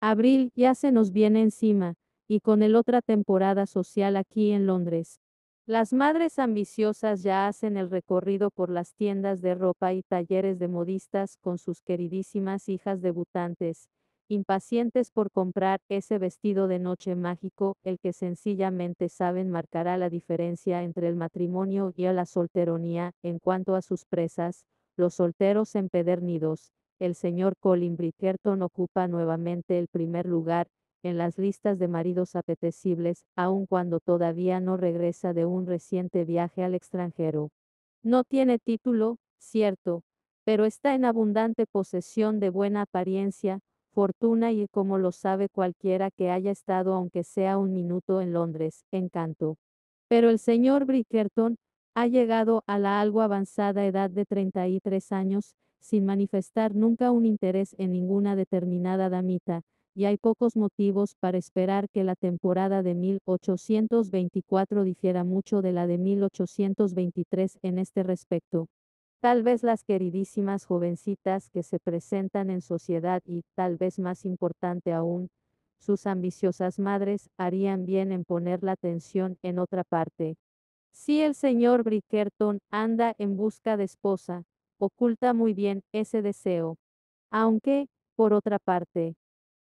Abril ya se nos viene encima, y con él otra temporada social aquí en Londres. Las madres ambiciosas ya hacen el recorrido por las tiendas de ropa y talleres de modistas con sus queridísimas hijas debutantes, impacientes por comprar ese vestido de noche mágico, el que sencillamente saben marcará la diferencia entre el matrimonio y la solteronía. En cuanto a sus presas, los solteros empedernidos, el señor Colin Bridgerton ocupa nuevamente el primer lugar en las listas de maridos apetecibles, aun cuando todavía no regresa de un reciente viaje al extranjero. No tiene título, cierto, pero está en abundante posesión de buena apariencia, fortuna y, como lo sabe cualquiera que haya estado aunque sea un minuto en Londres, encanto. Pero el señor Bridgerton ha llegado a la algo avanzada edad de 33 años, sin manifestar nunca un interés en ninguna determinada damita, y hay pocos motivos para esperar que la temporada de 1824 difiera mucho de la de 1823 en este respecto. Tal vez las queridísimas jovencitas que se presentan en sociedad y, tal vez más importante aún, sus ambiciosas madres harían bien en poner la atención en otra parte. Si el señor Bridgerton anda en busca de esposa, oculta muy bien ese deseo. Aunque, por otra parte,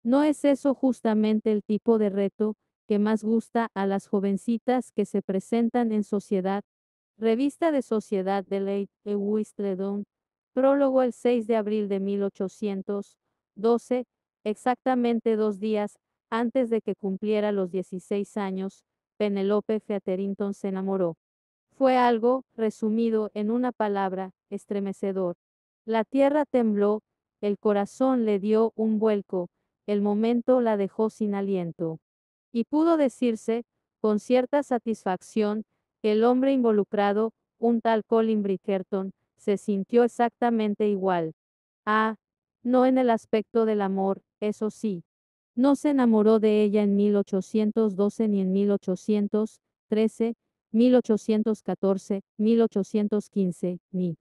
¿no es eso justamente el tipo de reto que más gusta a las jovencitas que se presentan en sociedad? Revista de Sociedad de Lady Whistledown, prólogo el 6 de abril de 1812, exactamente 2 días antes de que cumpliera los 16 años, Penelope Featherington se enamoró. Fue algo, resumido en una palabra, estremecedor. La tierra tembló, el corazón le dio un vuelco, el momento la dejó sin aliento. Y pudo decirse, con cierta satisfacción, que el hombre involucrado, un tal Colin Bridgerton, se sintió exactamente igual. Ah, no en el aspecto del amor, eso sí. No se enamoró de ella en 1812 ni en 1813, 1814, 1815, ni.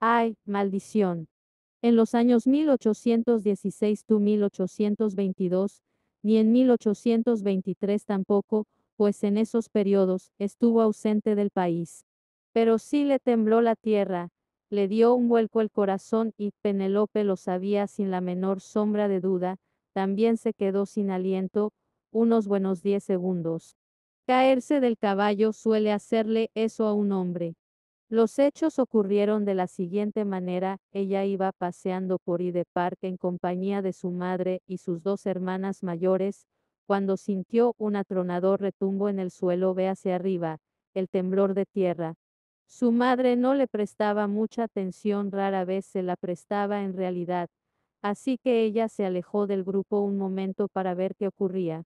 ¡Ay, maldición! En los años 1816 tú 1822, ni en 1823 tampoco, pues en esos periodos estuvo ausente del país. Pero sí le tembló la tierra, le dio un vuelco el corazón y Penélope lo sabía sin la menor sombra de duda, también se quedó sin aliento, unos buenos 10 segundos. Caerse del caballo suele hacerle eso a un hombre. Los hechos ocurrieron de la siguiente manera: ella iba paseando por Hyde Park en compañía de su madre y sus dos hermanas mayores, cuando sintió un atronador retumbo en el suelo, ve hacia arriba, el temblor de tierra. Su madre no le prestaba mucha atención, rara vez se la prestaba en realidad, así que ella se alejó del grupo un momento para ver qué ocurría.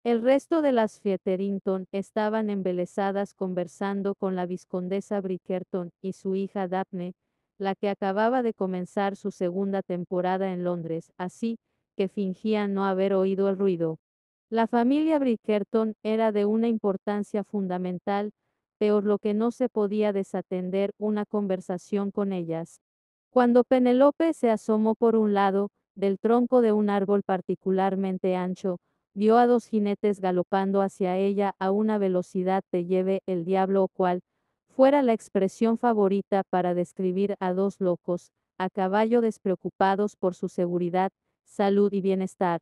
El resto de las Featherington estaban embelesadas conversando con la vizcondesa Bridgerton y su hija Daphne, la que acababa de comenzar su segunda temporada en Londres, así que fingían no haber oído el ruido. La familia Bridgerton era de una importancia fundamental, peor lo que no se podía desatender una conversación con ellas. Cuando Penélope se asomó por un lado, del tronco de un árbol particularmente ancho, vio a dos jinetes galopando hacia ella a una velocidad te lleve el diablo, o cual fuera la expresión favorita para describir a dos locos, a caballo, despreocupados por su seguridad, salud y bienestar.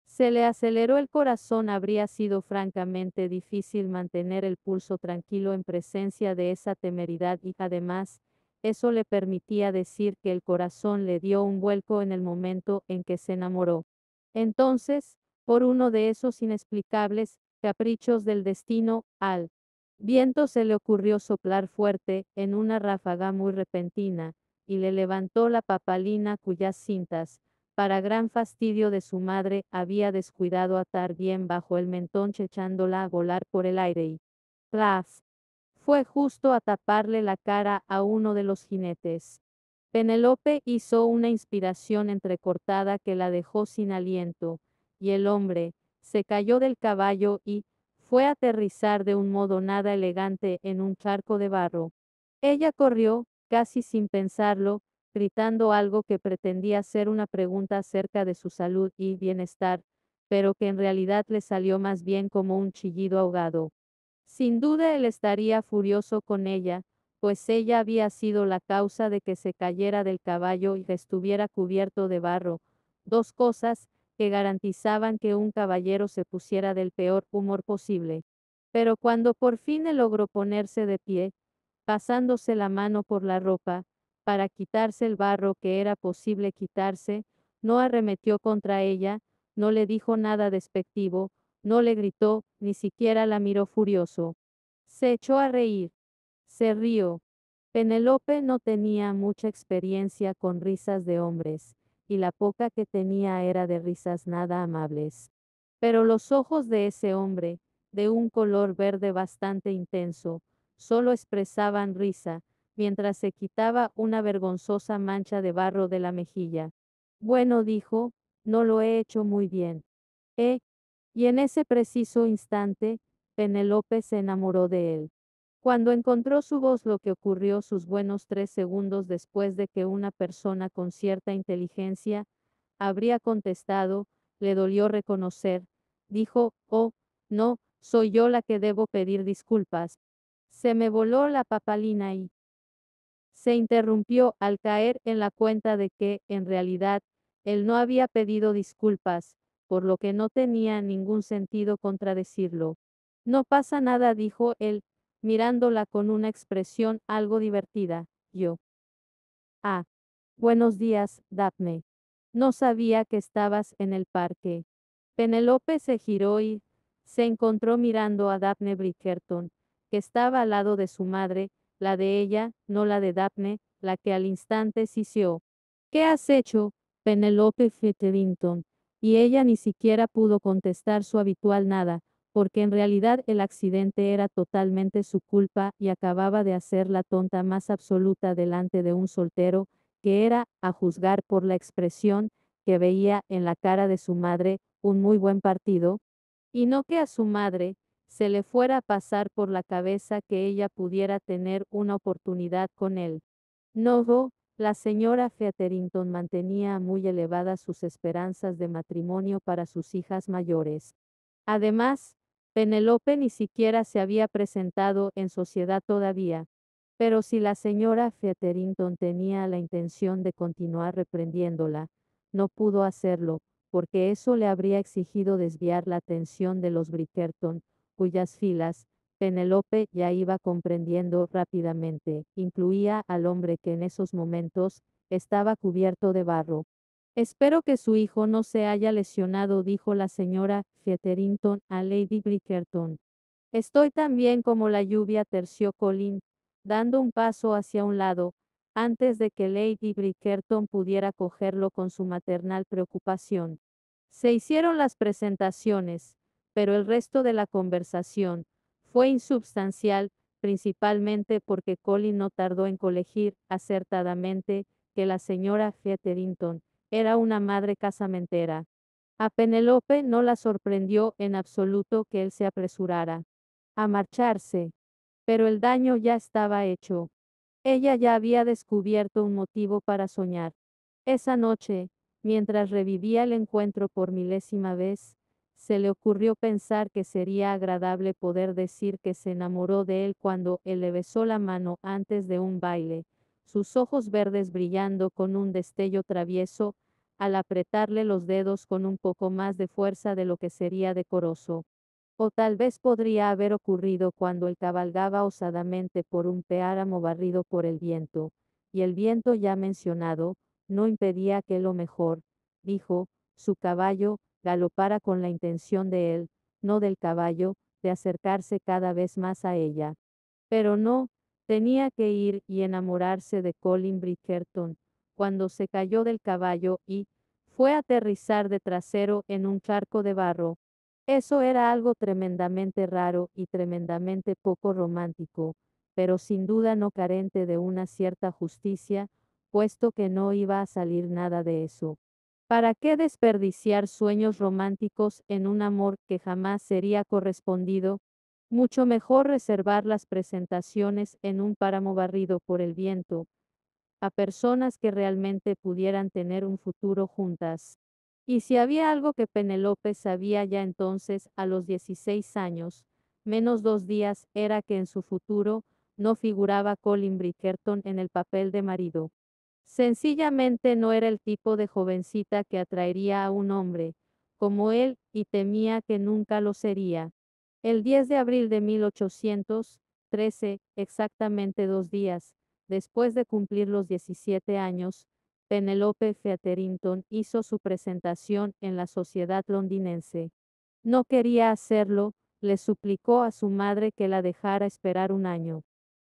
Se le aceleró el corazón. Habría sido francamente difícil mantener el pulso tranquilo en presencia de esa temeridad y, además, eso le permitía decir que el corazón le dio un vuelco en el momento en que se enamoró. Entonces, por uno de esos inexplicables caprichos del destino, al viento se le ocurrió soplar fuerte, en una ráfaga muy repentina, y le levantó la papalina cuyas cintas, para gran fastidio de su madre, había descuidado atar bien bajo el mentón, echándola a volar por el aire y ¡plaf! Fue justo a taparle la cara a uno de los jinetes. Penélope hizo una inspiración entrecortada que la dejó sin aliento, y el hombre se cayó del caballo y fue a aterrizar de un modo nada elegante en un charco de barro. Ella corrió, casi sin pensarlo, gritando algo que pretendía ser una pregunta acerca de su salud y bienestar, pero que en realidad le salió más bien como un chillido ahogado. Sin duda él estaría furioso con ella, pues ella había sido la causa de que se cayera del caballo y que estuviera cubierto de barro, dos cosas que garantizaban que un caballero se pusiera del peor humor posible. Pero cuando por fin él logró ponerse de pie, pasándose la mano por la ropa, para quitarse el barro que era posible quitarse, no arremetió contra ella, no le dijo nada despectivo, no le gritó, ni siquiera la miró furioso. Se echó a reír. Se rió. Penélope no tenía mucha experiencia con risas de hombres, y la poca que tenía era de risas nada amables. Pero los ojos de ese hombre, de un color verde bastante intenso, solo expresaban risa, mientras se quitaba una vergonzosa mancha de barro de la mejilla. Bueno, dijo, no lo he hecho muy bien. ¿Eh? Y en ese preciso instante, Penélope se enamoró de él. Cuando encontró su voz lo que ocurrió sus buenos 3 segundos después de que una persona con cierta inteligencia habría contestado, le dolió reconocer, dijo, oh, no, soy yo la que debo pedir disculpas. Se me voló la papalina y se interrumpió al caer en la cuenta de que, en realidad, él no había pedido disculpas, por lo que no tenía ningún sentido contradecirlo. No pasa nada, dijo él, mirándola con una expresión algo divertida. Yo. Ah. Buenos días, Daphne. No sabía que estabas en el parque. Penélope se giró y se encontró mirando a Daphne Bridgerton, que estaba al lado de su madre, la de ella, no la de Daphne, la que al instante siseó. ¿Qué has hecho, Penélope Featherington? Y ella ni siquiera pudo contestar su habitual nada, porque en realidad el accidente era totalmente su culpa y acababa de hacer la tonta más absoluta delante de un soltero, que era, a juzgar por la expresión que veía en la cara de su madre, un muy buen partido, y no que a su madre se le fuera a pasar por la cabeza que ella pudiera tener una oportunidad con él. No, la señora Featherington mantenía muy elevadas sus esperanzas de matrimonio para sus hijas mayores. Además, Penélope ni siquiera se había presentado en sociedad todavía. Pero si la señora Featherington tenía la intención de continuar reprendiéndola, no pudo hacerlo, porque eso le habría exigido desviar la atención de los Bridgerton, cuyas filas, Penélope ya iba comprendiendo rápidamente, incluía al hombre que en esos momentos estaba cubierto de barro. Espero que su hijo no se haya lesionado, dijo la señora Featherington a Lady Bridgerton. Estoy tan bien como la lluvia, terció Colin, dando un paso hacia un lado, antes de que Lady Bridgerton pudiera cogerlo con su maternal preocupación. Se hicieron las presentaciones, pero el resto de la conversación fue insubstancial, principalmente porque Colin no tardó en colegir, acertadamente, que la señora Featherington era una madre casamentera. A Penélope no la sorprendió en absoluto que él se apresurara a marcharse, pero el daño ya estaba hecho. Ella ya había descubierto un motivo para soñar. Esa noche, mientras revivía el encuentro por milésima vez, se le ocurrió pensar que sería agradable poder decir que se enamoró de él cuando él le besó la mano antes de un baile, sus ojos verdes brillando con un destello travieso, al apretarle los dedos con un poco más de fuerza de lo que sería decoroso. O tal vez podría haber ocurrido cuando él cabalgaba osadamente por un páramo barrido por el viento, y el viento ya mencionado, no impedía que lo mejor, dijo, su caballo, galopara con la intención de él, no del caballo, de acercarse cada vez más a ella. Pero no, tenía que ir y enamorarse de Colin Bridgerton, cuando se cayó del caballo y fue a aterrizar de trasero en un charco de barro. Eso era algo tremendamente raro y tremendamente poco romántico, pero sin duda no carente de una cierta justicia, puesto que no iba a salir nada de eso. ¿Para qué desperdiciar sueños románticos en un amor que jamás sería correspondido? Mucho mejor reservar las presentaciones en un páramo barrido por el viento, a personas que realmente pudieran tener un futuro juntas. Y si había algo que Penélope sabía ya entonces, a los 16 años, menos 2 días, era que en su futuro no figuraba Colin Bridgerton en el papel de marido. Sencillamente no era el tipo de jovencita que atraería a un hombre como él y temía que nunca lo sería. El 10 de abril de 1813, exactamente 2 días, después de cumplir los 17 años, Penelope Featherington hizo su presentación en la sociedad londinense. No quería hacerlo, le suplicó a su madre que la dejara esperar un año.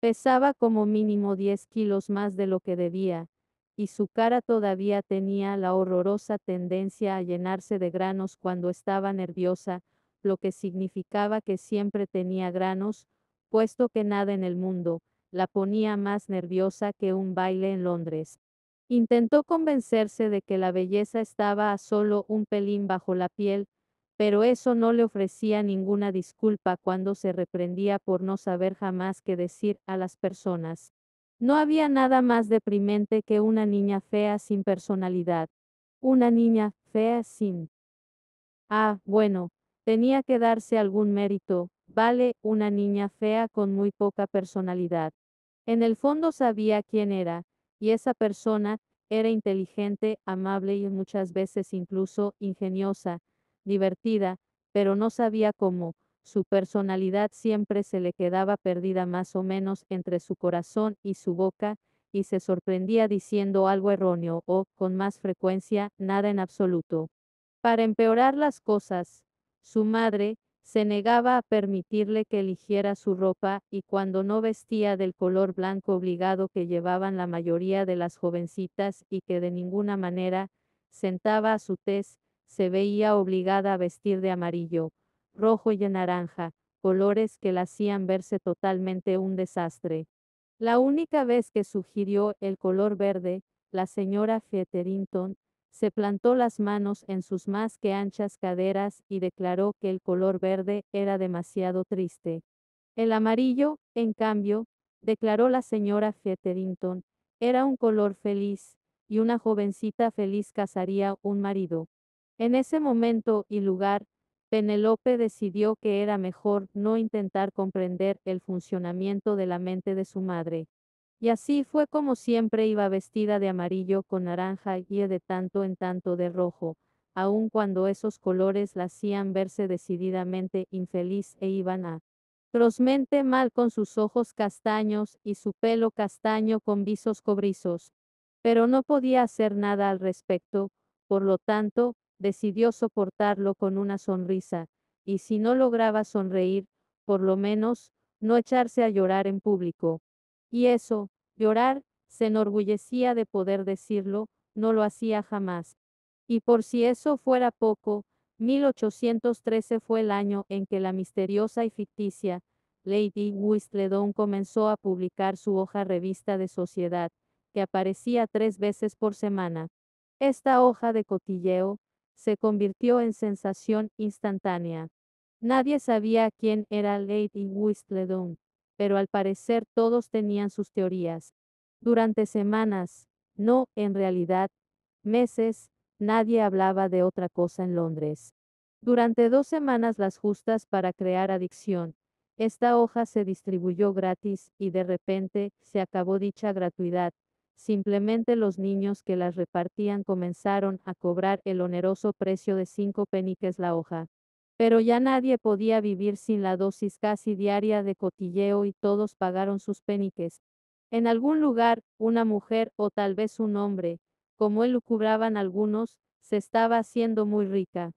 Pesaba como mínimo 10 kilos más de lo que debía, y su cara todavía tenía la horrorosa tendencia a llenarse de granos cuando estaba nerviosa, lo que significaba que siempre tenía granos, puesto que nada en el mundo la ponía más nerviosa que un baile en Londres. Intentó convencerse de que la belleza estaba a solo un pelín bajo la piel, pero eso no le ofrecía ninguna disculpa cuando se reprendía por no saber jamás qué decir a las personas. No había nada más deprimente que una niña fea sin personalidad. Una niña fea sin... Ah, bueno, tenía que darse algún mérito, vale, una niña fea con muy poca personalidad. En el fondo sabía quién era, y esa persona era inteligente, amable y muchas veces incluso ingeniosa, divertida, pero no sabía cómo. Su personalidad siempre se le quedaba perdida más o menos entre su corazón y su boca, y se sorprendía diciendo algo erróneo o, con más frecuencia, nada en absoluto. Para empeorar las cosas, su madre se negaba a permitirle que eligiera su ropa y cuando no vestía del color blanco obligado que llevaban la mayoría de las jovencitas y que de ninguna manera sentaba a su tez, se veía obligada a vestir de amarillo, rojo y naranja, colores que la hacían verse totalmente un desastre. La única vez que sugirió el color verde, la señora Featherington se plantó las manos en sus más que anchas caderas y declaró que el color verde era demasiado triste. El amarillo, en cambio, declaró la señora Featherington, era un color feliz, y una jovencita feliz casaría un marido. En ese momento y lugar, Penelope decidió que era mejor no intentar comprender el funcionamiento de la mente de su madre. Y así fue como siempre iba vestida de amarillo con naranja y de tanto en tanto de rojo, aun cuando esos colores la hacían verse decididamente infeliz e iban a atrozmente mal con sus ojos castaños y su pelo castaño con visos cobrizos. Pero no podía hacer nada al respecto, por lo tanto, decidió soportarlo con una sonrisa, y si no lograba sonreír, por lo menos, no echarse a llorar en público. Y eso, llorar, se enorgullecía de poder decirlo, no lo hacía jamás. Y por si eso fuera poco, 1813 fue el año en que la misteriosa y ficticia Lady Whistledown comenzó a publicar su hoja revista de sociedad, que aparecía 3 veces por semana. Esta hoja de cotilleo se convirtió en sensación instantánea. Nadie sabía quién era Lady Whistledown, pero al parecer todos tenían sus teorías. Durante semanas, no, en realidad, meses, nadie hablaba de otra cosa en Londres. Durante 2 semanas las justas para crear adicción, esta hoja se distribuyó gratis y de repente se acabó dicha gratuidad. Simplemente los niños que las repartían comenzaron a cobrar el oneroso precio de 5 peniques la hoja. Pero ya nadie podía vivir sin la dosis casi diaria de cotilleo y todos pagaron sus peniques. En algún lugar, una mujer o tal vez un hombre, como elucubraban algunos, se estaba haciendo muy rica.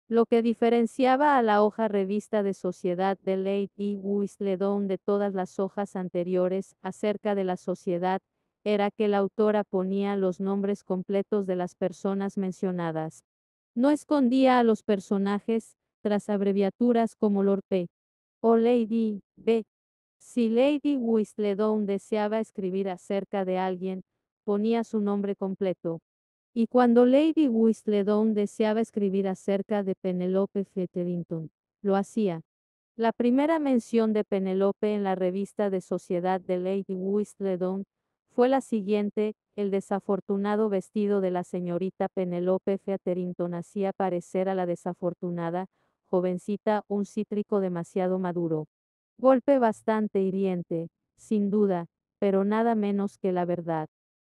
Lo que diferenciaba a la hoja revista de sociedad de Lady Whistledown de todas las hojas anteriores acerca de la sociedad, era que la autora ponía los nombres completos de las personas mencionadas. No escondía a los personajes tras abreviaturas como Lord P. o Lady B. Si Lady Whistledown deseaba escribir acerca de alguien, ponía su nombre completo. Y cuando Lady Whistledown deseaba escribir acerca de Penelope Featherington, lo hacía. La primera mención de Penelope en la revista de sociedad de Lady Whistledown Fue la siguiente: el desafortunado vestido de la señorita Penelope Featherington hacía parecer a la desafortunada jovencita un cítrico demasiado maduro. Golpe bastante hiriente, sin duda, pero nada menos que la verdad.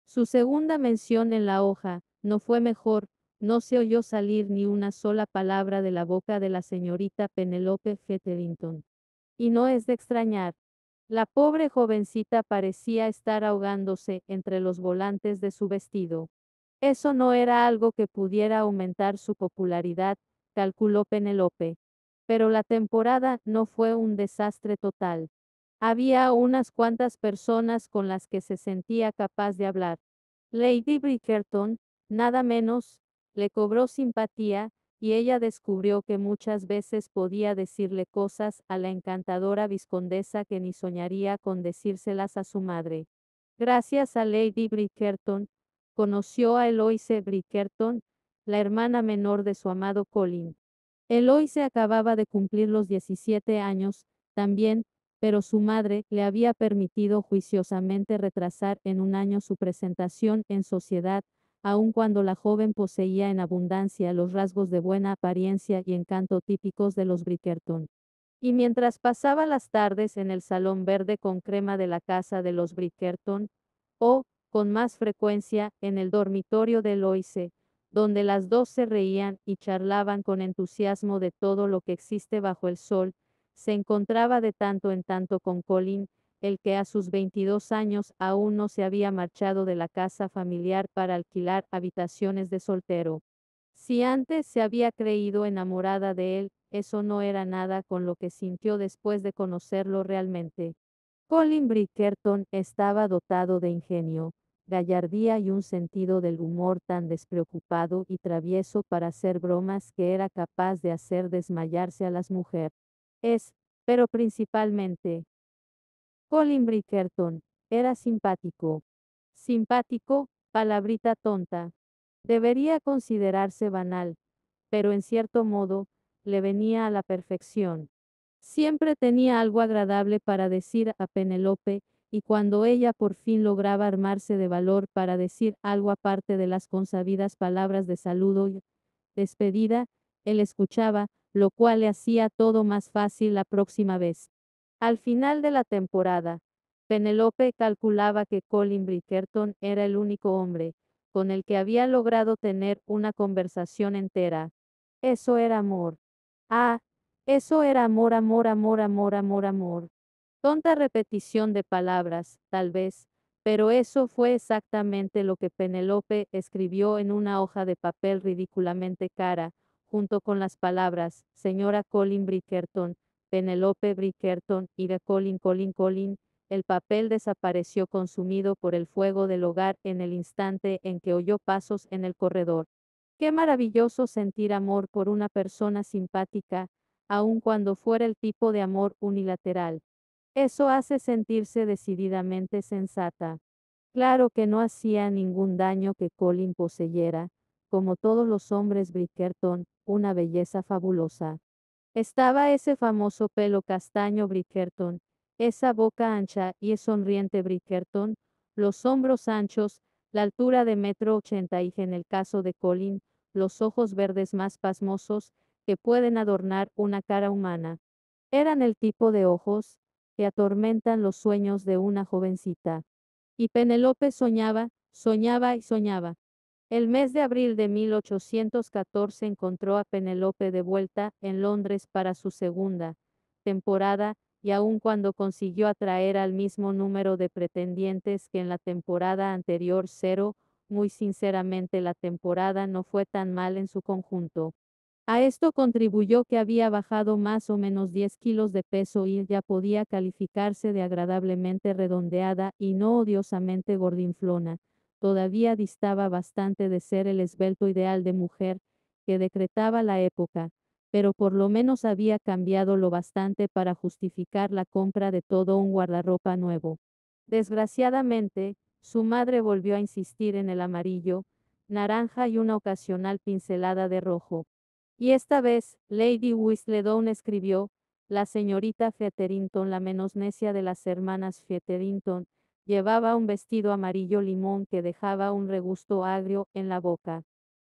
Su segunda mención en la hoja no fue mejor. No se oyó salir ni una sola palabra de la boca de la señorita Penelope Featherington. Y no es de extrañar. La pobre jovencita parecía estar ahogándose entre los volantes de su vestido. Eso no era algo que pudiera aumentar su popularidad, calculó Penelope. Pero la temporada no fue un desastre total. Había unas cuantas personas con las que se sentía capaz de hablar. Lady Bridgerton, nada menos, le cobró simpatía, y ella descubrió que muchas veces podía decirle cosas a la encantadora vizcondesa que ni soñaría con decírselas a su madre. Gracias a Lady Bridgerton, conoció a Eloise Bridgerton, la hermana menor de su amado Colin. Eloise acababa de cumplir los 17 años, también, pero su madre le había permitido juiciosamente retrasar en un año su presentación en sociedad, aun cuando la joven poseía en abundancia los rasgos de buena apariencia y encanto típicos de los Bridgerton. Y mientras pasaba las tardes en el salón verde con crema de la casa de los Bridgerton, o, con más frecuencia, en el dormitorio de Eloise, donde las dos se reían y charlaban con entusiasmo de todo lo que existe bajo el sol, se encontraba de tanto en tanto con Colin, el que a sus 22 años aún no se había marchado de la casa familiar para alquilar habitaciones de soltero. Si antes se había creído enamorada de él, eso no era nada con lo que sintió después de conocerlo realmente. Colin Bridgerton estaba dotado de ingenio, gallardía y un sentido del humor tan despreocupado y travieso para hacer bromas que era capaz de hacer desmayarse a las mujeres. Pero principalmente, Colin Bridgerton era simpático. Simpático, palabrita tonta. Debería considerarse banal, pero en cierto modo, le venía a la perfección. Siempre tenía algo agradable para decir a Penelope, y cuando ella por fin lograba armarse de valor para decir algo aparte de las consabidas palabras de saludo y despedida, él escuchaba, lo cual le hacía todo más fácil la próxima vez. Al final de la temporada, Penelope calculaba que Colin Bridgerton era el único hombre con el que había logrado tener una conversación entera. Eso era amor. Ah, eso era amor, amor, amor, amor, amor, amor. Tonta repetición de palabras, tal vez, pero eso fue exactamente lo que Penelope escribió en una hoja de papel ridículamente cara, junto con las palabras, señora Colin Bridgerton, Penelope Bridgerton y de Colin Colin Colin. El papel desapareció consumido por el fuego del hogar en el instante en que oyó pasos en el corredor. Qué maravilloso sentir amor por una persona simpática, aun cuando fuera el tipo de amor unilateral. Eso hace sentirse decididamente sensata. Claro que no hacía ningún daño que Colin poseyera, como todos los hombres Bridgerton, una belleza fabulosa. Estaba ese famoso pelo castaño Bridgerton, esa boca ancha y sonriente Bridgerton, los hombros anchos, la altura de 1,80 m y en el caso de Colin, los ojos verdes más pasmosos que pueden adornar una cara humana. Eran el tipo de ojos que atormentan los sueños de una jovencita. Y Penelope soñaba, soñaba y soñaba. El mes de abril de 1814 encontró a Penelope de vuelta en Londres para su segunda temporada, y aun cuando consiguió atraer al mismo número de pretendientes que en la temporada anterior cero, muy sinceramente la temporada no fue tan mal en su conjunto. A esto contribuyó que había bajado más o menos 10 kilos de peso y ya podía calificarse de agradablemente redondeada y no odiosamente gordinflona. Todavía distaba bastante de ser el esbelto ideal de mujer que decretaba la época, pero por lo menos había cambiado lo bastante para justificar la compra de todo un guardarropa nuevo. Desgraciadamente, su madre volvió a insistir en el amarillo, naranja y una ocasional pincelada de rojo. Y esta vez, Lady Whistledown escribió, la señorita Featherington, la menos necia de las hermanas Featherington, llevaba un vestido amarillo limón que dejaba un regusto agrio en la boca,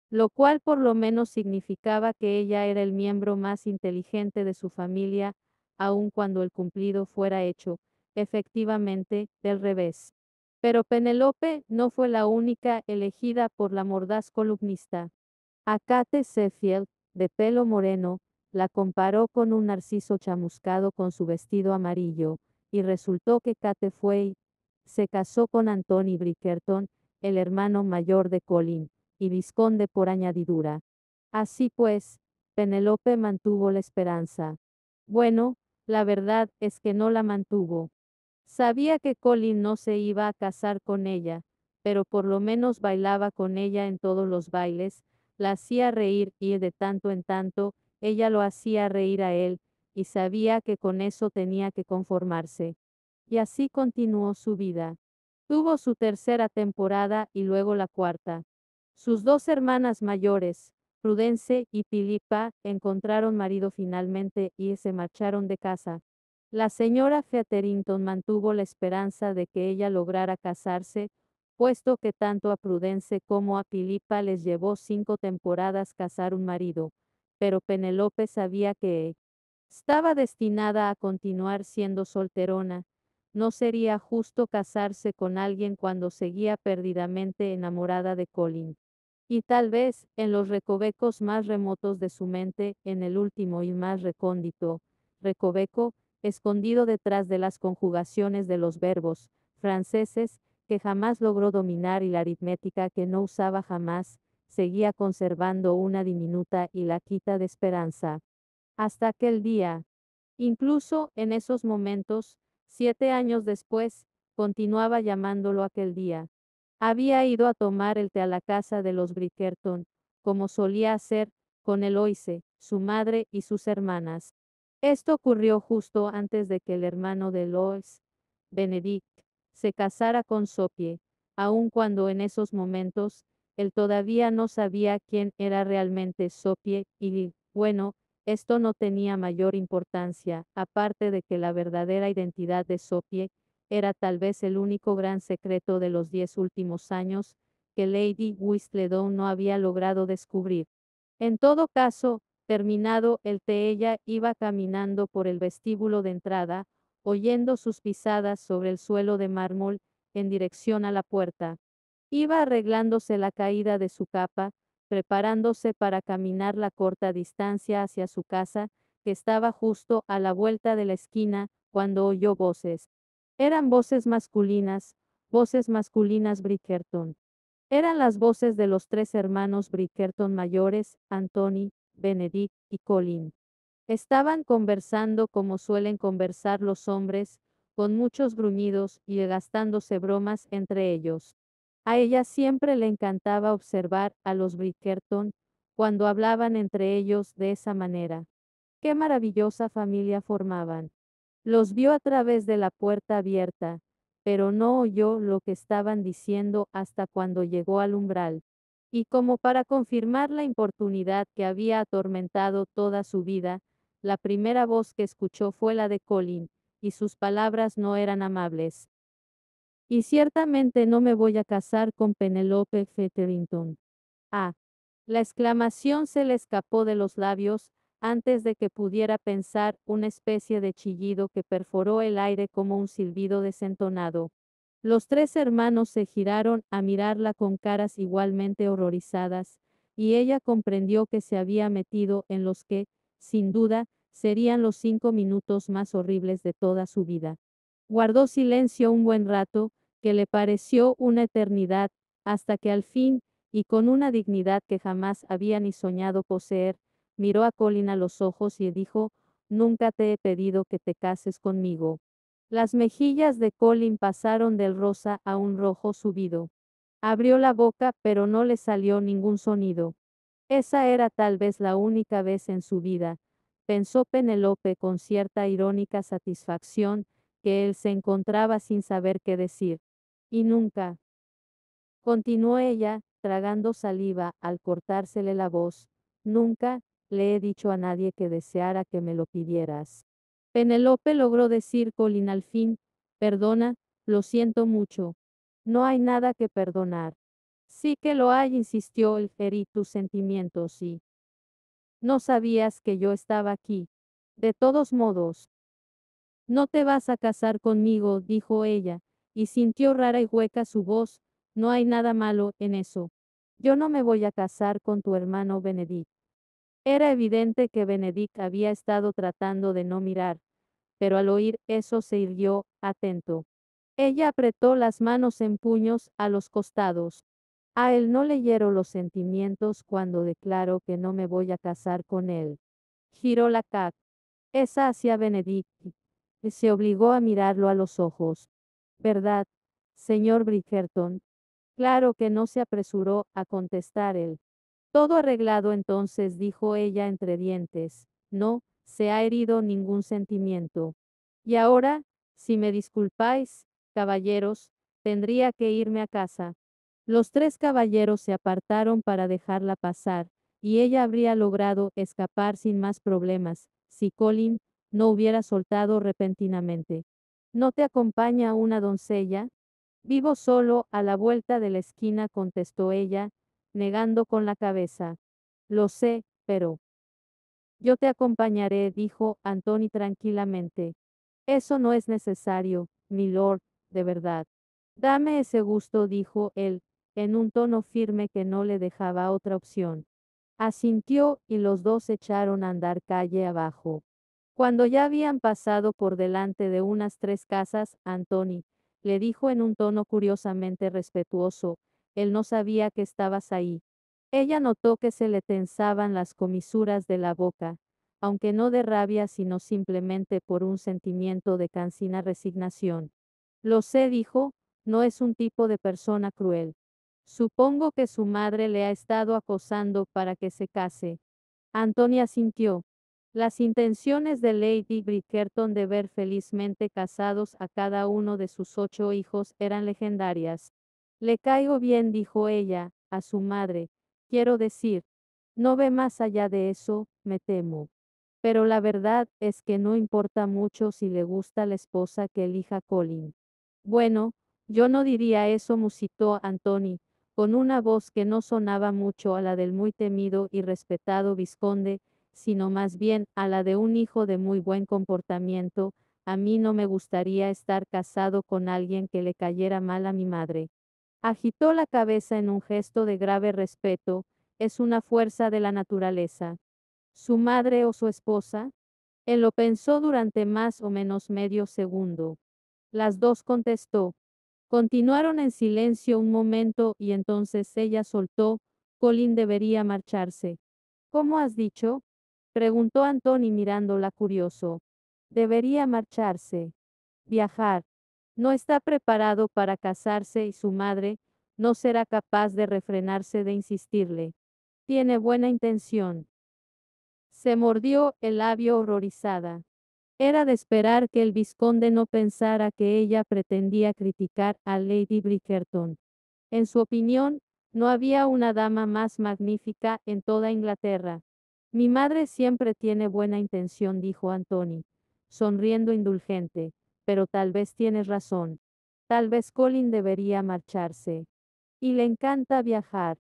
lo cual por lo menos significaba que ella era el miembro más inteligente de su familia, aun cuando el cumplido fuera hecho, efectivamente, del revés. Pero Penelope no fue la única elegida por la mordaz columnista. A Kate Sheffield, de pelo moreno, la comparó con un narciso chamuscado con su vestido amarillo, y resultó que Kate fue y se casó con Anthony Bridgerton, el hermano mayor de Colin, y vizconde por añadidura. Así pues, Penelope mantuvo la esperanza. Bueno, la verdad es que no la mantuvo. Sabía que Colin no se iba a casar con ella, pero por lo menos bailaba con ella en todos los bailes, la hacía reír y de tanto en tanto, ella lo hacía reír a él, y sabía que con eso tenía que conformarse. Y así continuó su vida. Tuvo su tercera temporada y luego la cuarta. Sus dos hermanas mayores, Prudence y Philippa, encontraron marido finalmente y se marcharon de casa. La señora Featherington mantuvo la esperanza de que ella lograra casarse, puesto que tanto a Prudence como a Philippa les llevó 5 temporadas casar un marido, pero Penelope sabía que estaba destinada a continuar siendo solterona. No sería justo casarse con alguien cuando seguía perdidamente enamorada de Colin. Y tal vez, en los recovecos más remotos de su mente, en el último y más recóndito recoveco, escondido detrás de las conjugaciones de los verbos franceses, que jamás logró dominar y la aritmética que no usaba jamás, seguía conservando una diminuta y laquita de esperanza. Hasta aquel día. Incluso en esos momentos, 7 años después, continuaba llamándolo aquel día. Había ido a tomar el té a la casa de los Bridgerton, como solía hacer, con Eloise, su madre y sus hermanas. Esto ocurrió justo antes de que el hermano de Eloise, Benedict, se casara con Sophie, aun cuando en esos momentos, él todavía no sabía quién era realmente Sophie y, bueno, esto no tenía mayor importancia, aparte de que la verdadera identidad de Sophie era tal vez el único gran secreto de los 10 últimos años que Lady Whistledown no había logrado descubrir. En todo caso, terminado el té, ella iba caminando por el vestíbulo de entrada, oyendo sus pisadas sobre el suelo de mármol, en dirección a la puerta. Iba arreglándose la caída de su capa, preparándose para caminar la corta distancia hacia su casa, que estaba justo a la vuelta de la esquina, cuando oyó voces. Eran voces masculinas Bridgerton. Eran las voces de los 3 hermanos Bridgerton mayores, Anthony, Benedict y Colin. Estaban conversando como suelen conversar los hombres, con muchos gruñidos y gastándose bromas entre ellos. A ella siempre le encantaba observar a los Bridgerton cuando hablaban entre ellos de esa manera. Qué maravillosa familia formaban. Los vio a través de la puerta abierta, pero no oyó lo que estaban diciendo hasta cuando llegó al umbral. Y como para confirmar la importunidad que había atormentado toda su vida, la primera voz que escuchó fue la de Colin, y sus palabras no eran amables. Y ciertamente no me voy a casar con Penelope Featherington. Ah. La exclamación se le escapó de los labios, antes de que pudiera pensar, una especie de chillido que perforó el aire como un silbido desentonado. Los 3 hermanos se giraron a mirarla con caras igualmente horrorizadas, y ella comprendió que se había metido en los que, sin duda, serían los 5 minutos más horribles de toda su vida. Guardó silencio un buen rato, que le pareció una eternidad, hasta que al fin, y con una dignidad que jamás había ni soñado poseer, miró a Colin a los ojos y dijo: «Nunca te he pedido que te cases conmigo». Las mejillas de Colin pasaron del rosa a un rojo subido. Abrió la boca, pero no le salió ningún sonido. Esa era tal vez la única vez en su vida, pensó Penelope con cierta irónica satisfacción, que él se encontraba sin saber qué decir. Y nunca, continuó ella, tragando saliva al cortársele la voz, nunca le he dicho a nadie que deseara que me lo pidieras. Penelope logró decir Colin al fin: «Perdona, Lo siento mucho. No hay nada que perdonar. Sí que lo hay, insistió él, herí tus sentimientos y no sabías que yo estaba aquí. De todos modos, no te vas a casar conmigo, dijo ella, y sintió rara y hueca su voz. No hay nada malo en eso. Yo no me voy a casar con tu hermano Benedict. Era evidente que Benedict había estado tratando de no mirar, pero al oír eso se irguió, atento. Ella apretó las manos en puños a los costados. A él no le hiero los sentimientos cuando declaro que no me voy a casar con él. Giró la cara. Esa hacia Benedict, y se obligó a mirarlo a los ojos. ¿Verdad, señor Bridgerton? Claro que no se apresuró a contestar él. Todo arreglado entonces, dijo ella entre dientes. No, se ha herido ningún sentimiento. Y ahora, si me disculpáis, caballeros, tendría que irme a casa. Los tres caballeros se apartaron para dejarla pasar, y ella habría logrado escapar sin más problemas, si Colin no hubiera soltado repentinamente. ¿No te acompaña una doncella? Vivo solo, a la vuelta de la esquina, contestó ella, negando con la cabeza. Lo sé, pero yo te acompañaré, dijo Anthony tranquilamente. Eso no es necesario, milord, de verdad. Dame ese gusto, dijo él, en un tono firme que no le dejaba otra opción. Asintió y los dos echaron a andar calle abajo. Cuando ya habían pasado por delante de unas 3 casas, Anthony le dijo en un tono curiosamente respetuoso, él no sabía que estabas ahí. Ella notó que se le tensaban las comisuras de la boca, aunque no de rabia sino simplemente por un sentimiento de cansina resignación. Lo sé, dijo, no es un tipo de persona cruel. Supongo que su madre le ha estado acosando para que se case. Antonia sintió. Las intenciones de Lady Bridgerton de ver felizmente casados a cada uno de sus 8 hijos eran legendarias. Le caigo bien, dijo ella, a su madre. Quiero decir, no ve más allá de eso, me temo. Pero la verdad es que no importa mucho si le gusta la esposa que elija Colin. Bueno, yo no diría eso, musitó Anthony, con una voz que no sonaba mucho a la del muy temido y respetado vizconde, sino más bien a la de un hijo de muy buen comportamiento. A mí no me gustaría estar casado con alguien que le cayera mal a mi madre. Agitó la cabeza en un gesto de grave respeto. Es una fuerza de la naturaleza. ¿Su madre o su esposa? Él lo pensó durante más o menos medio segundo. Las dos, contestó. Continuaron en silencio un momento y entonces ella soltó, Colin debería marcharse. ¿Cómo has dicho? Preguntó Anthony mirándola curioso. Debería marcharse. Viajar. No está preparado para casarse y su madre no será capaz de refrenarse de insistirle. Tiene buena intención. Se mordió el labio horrorizada. Era de esperar que el vizconde no pensara que ella pretendía criticar a Lady Bridgerton. En su opinión, no había una dama más magnífica en toda Inglaterra. Mi madre siempre tiene buena intención, dijo Anthony, sonriendo indulgente, pero tal vez tienes razón. Tal vez Colin debería marcharse. Y le encanta viajar,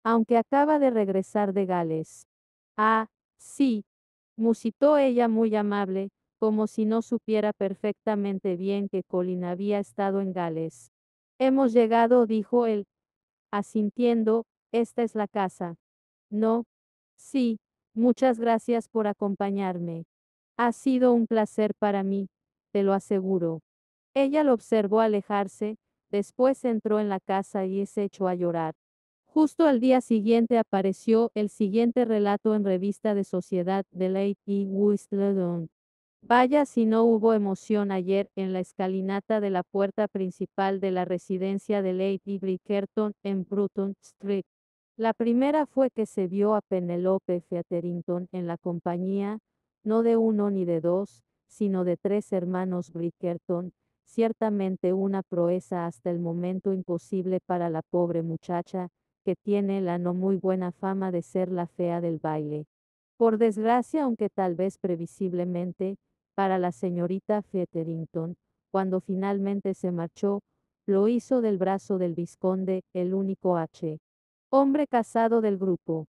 aunque acaba de regresar de Gales. Ah, sí, musitó ella muy amable, como si no supiera perfectamente bien que Colin había estado en Gales. Hemos llegado, dijo él, asintiendo, esta es la casa. No. Sí, muchas gracias por acompañarme. Ha sido un placer para mí, te lo aseguro. Ella lo observó alejarse, después entró en la casa y se echó a llorar. Justo al día siguiente apareció el siguiente relato en revista de Sociedad de Lady Whistledown. Vaya si no hubo emoción ayer en la escalinata de la puerta principal de la residencia de Lady Bridgerton en Bruton Street. La primera fue que se vio a Penelope Featherington en la compañía, no de uno ni de dos, sino de 3 hermanos Bridgerton, ciertamente una proeza hasta el momento imposible para la pobre muchacha, que tiene la no muy buena fama de ser la fea del baile. Por desgracia, aunque tal vez previsiblemente, para la señorita Featherington, cuando finalmente se marchó, lo hizo del brazo del vizconde, el único hombre casado del grupo.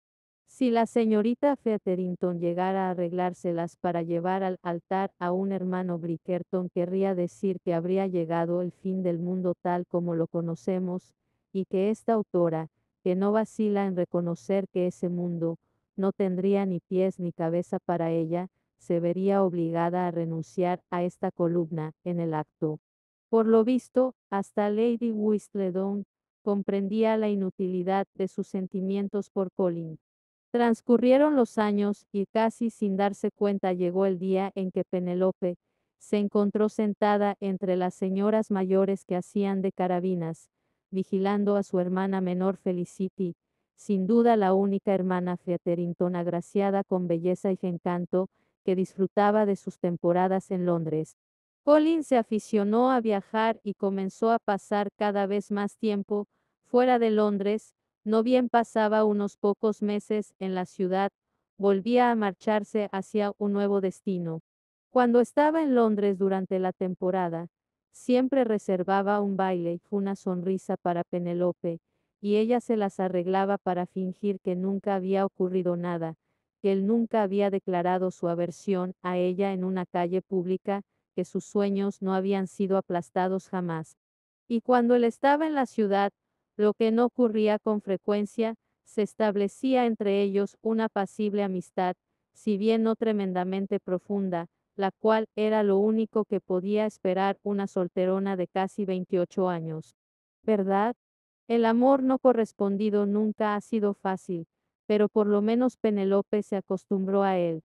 Si la señorita Featherington llegara a arreglárselas para llevar al altar a un hermano Bridgerton, querría decir que habría llegado el fin del mundo tal como lo conocemos, y que esta autora, que no vacila en reconocer que ese mundo no tendría ni pies ni cabeza para ella, se vería obligada a renunciar a esta columna en el acto. Por lo visto, hasta Lady Whistledown comprendía la inutilidad de sus sentimientos por Colin. Transcurrieron los años y casi sin darse cuenta llegó el día en que Penelope se encontró sentada entre las señoras mayores que hacían de carabinas, vigilando a su hermana menor Felicity, sin duda la única hermana Featherington agraciada con belleza y encanto, que disfrutaba de sus temporadas en Londres. Colin se aficionó a viajar y comenzó a pasar cada vez más tiempo fuera de Londres. No bien pasaba unos pocos meses en la ciudad, volvía a marcharse hacia un nuevo destino. Cuando estaba en Londres durante la temporada, siempre reservaba un baile y una sonrisa para Penelope, y ella se las arreglaba para fingir que nunca había ocurrido nada, que él nunca había declarado su aversión a ella en una calle pública, que sus sueños no habían sido aplastados jamás. Y cuando él estaba en la ciudad, lo que no ocurría con frecuencia, se establecía entre ellos una apacible amistad, si bien no tremendamente profunda, la cual era lo único que podía esperar una solterona de casi 28 años. ¿Verdad? El amor no correspondido nunca ha sido fácil, pero por lo menos Penelope se acostumbró a él.